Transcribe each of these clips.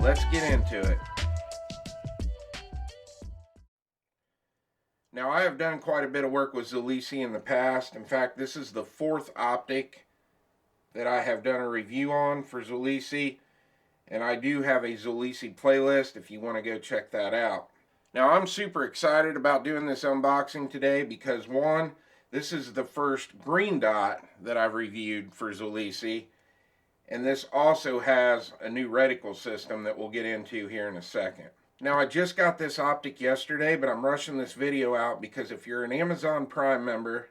let's get into it. Now, I have done quite a bit of work with Zulisy in the past. In fact, this is the fourth optic that I have done a review on for Zulisy, and I do have a Zulisy playlist if you want to go check that out. Now, I'm super excited about doing this unboxing today because, one, this is the first green dot that I've reviewed for Zulisy, and this also has a new reticle system that we'll get into here in a second. Now, I just got this optic yesterday, but I'm rushing this video out because if you're an Amazon Prime member,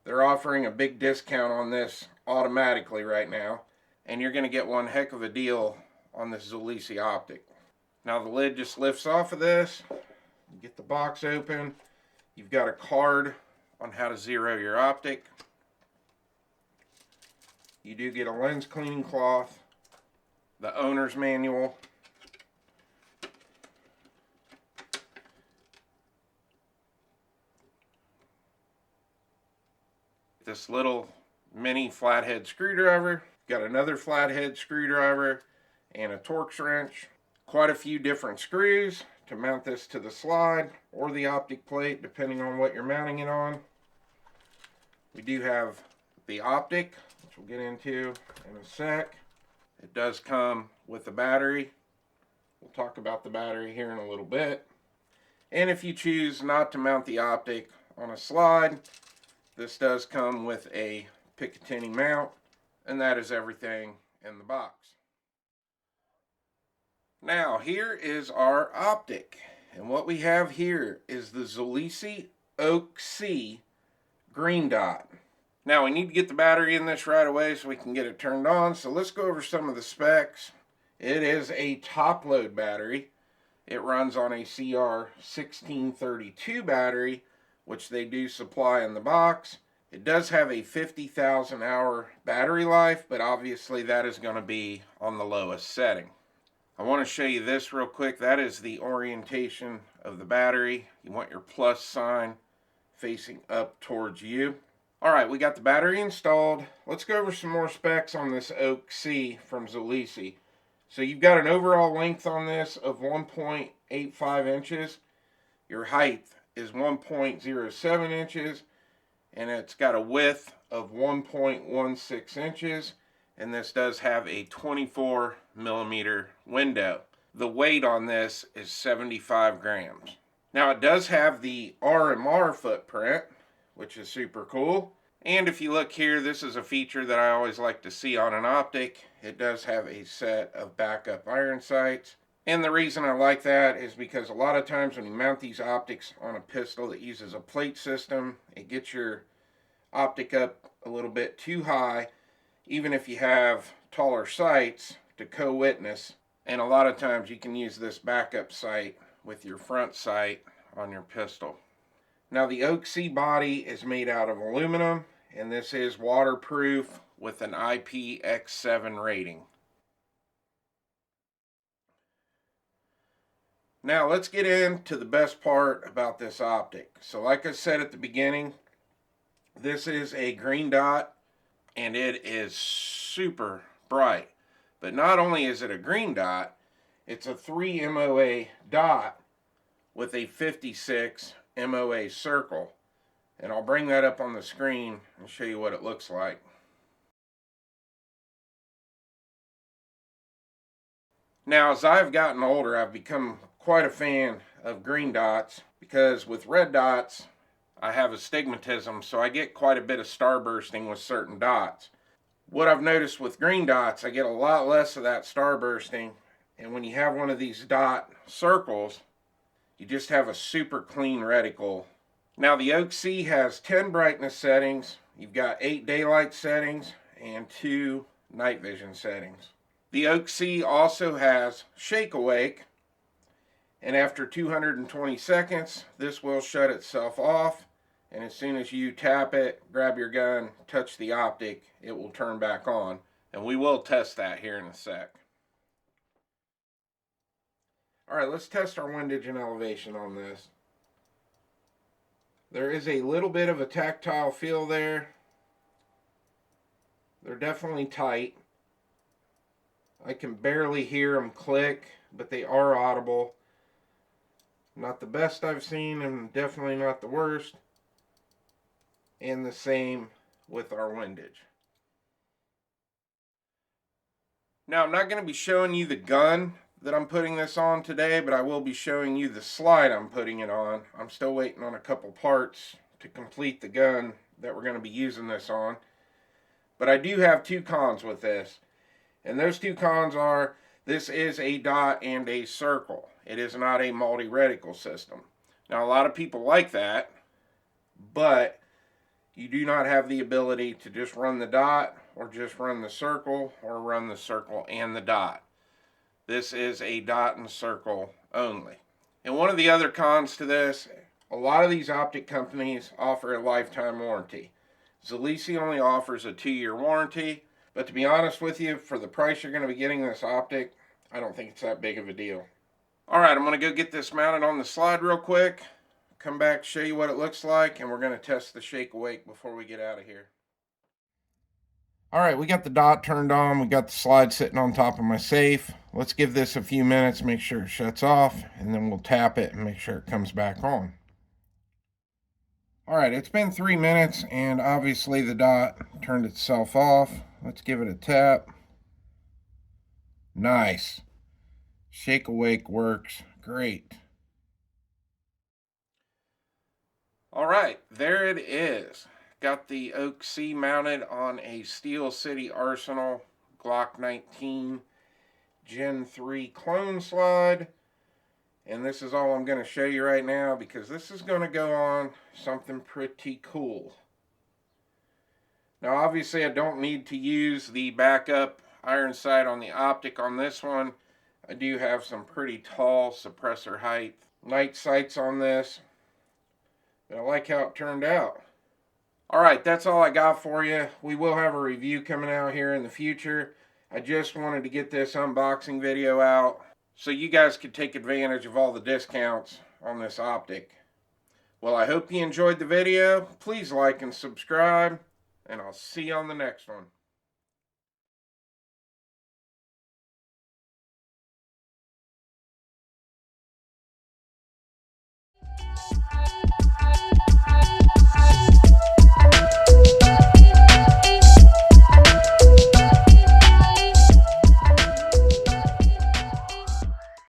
they're offering a big discount on this automatically right now, and you're going to get one heck of a deal on this Zulisy optic. Now, the lid just lifts off of this. You get the box open. You've got a card on how to zero your optic. You do get a lens cleaning cloth, the owner's manual, this little mini flathead screwdriver, got another flathead screwdriver and a Torx wrench, quite a few different screws to mount this to the slide or the optic plate depending on what you're mounting it on. We do have the optic, which we'll get into in a sec. It does come with a battery. We'll talk about the battery here in a little bit. And if you choose not to mount the optic on a slide, this does come with a Picatinny mount, and that is everything in the box. Now, here is our optic, and what we have here is the Zulisy OakC Green Dot. Now, we need to get the battery in this right away so we can get it turned on, so let's go over some of the specs. It is a top-load battery. It runs on a CR1632 battery, which they do supply in the box. It does have a 50,000 hour battery life, but obviously that is going to be on the lowest setting. I want to show you this real quick. That is the orientation of the battery. You want your plus sign facing up towards you. Alright, we got the battery installed. Let's go over some more specs on this OakC from Zulisy. So you've got an overall length on this of 1.85 inches. Your height is 1.07 inches, and it's got a width of 1.16 inches, and this does have a 24 millimeter window. The weight on this is 75 grams. Now, it does have the RMR footprint, which is super cool. And if you look here, this is a feature that I always like to see on an optic. It does have a set of backup iron sights. And the reason I like that is because a lot of times when you mount these optics on a pistol that uses a plate system, it gets your optic up a little bit too high, even if you have taller sights to co-witness. And a lot of times you can use this backup sight with your front sight on your pistol. Now, the OakC body is made out of aluminum, and this is waterproof with an IPX7 rating. Now, let's get into the best part about this optic. So like I said at the beginning, this is a green dot, and it is super bright. But not only is it a green dot, it's a 3 MOA dot with a 56 MOA circle. And I'll bring that up on the screen and show you what it looks like. Now, as I've gotten older, I've become quite a fan of green dots because with red dots, I have astigmatism, so I get quite a bit of starbursting with certain dots. What I've noticed with green dots, I get a lot less of that starbursting, and when you have one of these dot circles, you just have a super clean reticle. Now, the OakC has 10 brightness settings. You've got 8 daylight settings and 2 night vision settings. The OakC also has shake awake, and after 220 seconds, this will shut itself off, and as soon as you tap it, grab your gun, touch the optic, it will turn back on, and we will test that here in a sec. Alright, let's test our windage and elevation on this. There is a little bit of a tactile feel there. They're definitely tight. I can barely hear them click, but they are audible. Not the best I've seen, and definitely not the worst. And the same with our windage. Now, I'm not going to be showing you the gun that I'm putting this on today, but I will be showing you the slide I'm putting it on. I'm still waiting on a couple parts to complete the gun that we're going to be using this on. But I do have two cons with this. And those two cons are, this is a dot and a circle. It is not a multi-reticle system. Now, a lot of people like that, but you do not have the ability to just run the dot or just run the circle or run the circle and the dot. This is a dot and circle only. And one of the other cons to this, a lot of these optic companies offer a lifetime warranty. Zulisy only offers a 2-year warranty, but to be honest with you, for the price you're going to be getting this optic, I don't think it's that big of a deal. Alright, I'm going to go get this mounted on the slide real quick, come back, show you what it looks like, and we're going to test the Shake Awake before we get out of here. Alright, we got the dot turned on, we got the slide sitting on top of my safe. Let's give this a few minutes, make sure it shuts off, and then we'll tap it and make sure it comes back on. Alright, it's been 3 minutes, and obviously the dot turned itself off. Let's give it a tap. Nice. Shake Awake works great. Alright, there it is. Got the OakC mounted on a Steel City Arsenal Glock 19 Gen 3 clone slide. And this is all I'm going to show you right now, because this is going to go on something pretty cool. Now obviously I don't need to use the backup iron sight on the optic on this one. I do have some pretty tall suppressor height night sights on this. But I like how it turned out. Alright, that's all I got for you. We will have a review coming out here in the future. I just wanted to get this unboxing video out so you guys could take advantage of all the discounts on this optic. Well, I hope you enjoyed the video. Please like and subscribe, and I'll see you on the next one.